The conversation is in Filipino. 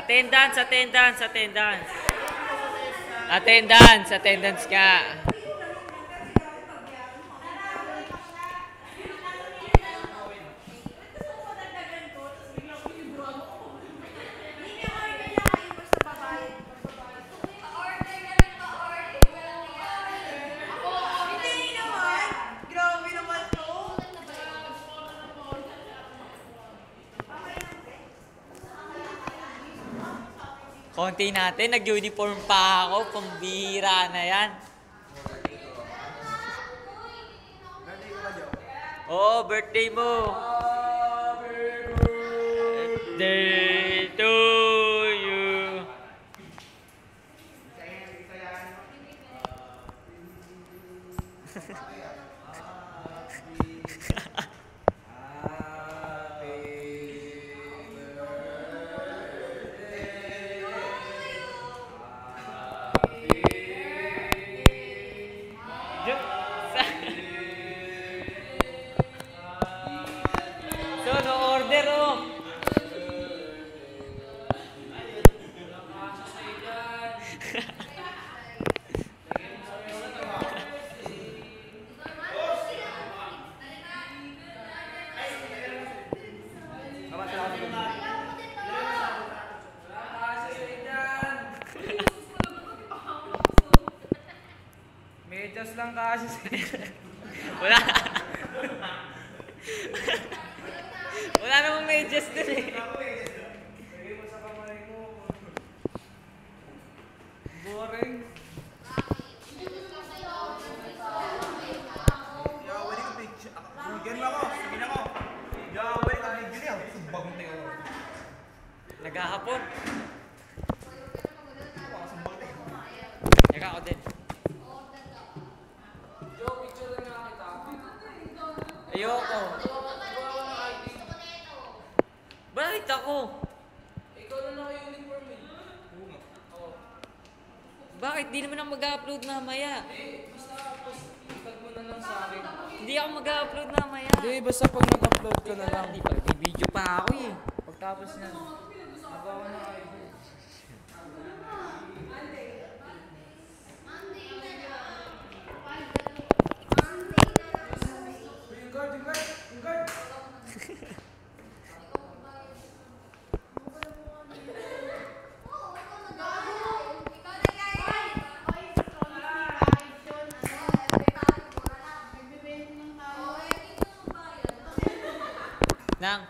Attendance, attendance, attendance. Attendance, attendance ka. Konti natin, nag-uniform pa ako, pambira na yan. Oo, birthday mo. Birthday to you. So, no order, oh. Medyas lang kasi Wala. Wala namang medyas dun eh. lagay mo sa kamay mo. Boring. Yawari ka picture. Bugyan mo ako. Sabihin ako. Yawari ka picture niya. Sumbagong tayo. Naghahapon. Sumbag tayo. Teka ako din. Joe, picture lang nga kita. Ayoko. Bakit ako? Ikaw na naka-uniform eh. Oo. Bakit? Di naman ako mag-upload mamaya. Basta tag mo na lang sa akin. Hindi ako mag-upload mamaya. Hindi, basta pag nag-upload ka na lang. Hindi pa. May video pa ako eh. Pagtapos niyan, nagawa na kayo. Yung guard, yung guard, yung guard. Nang.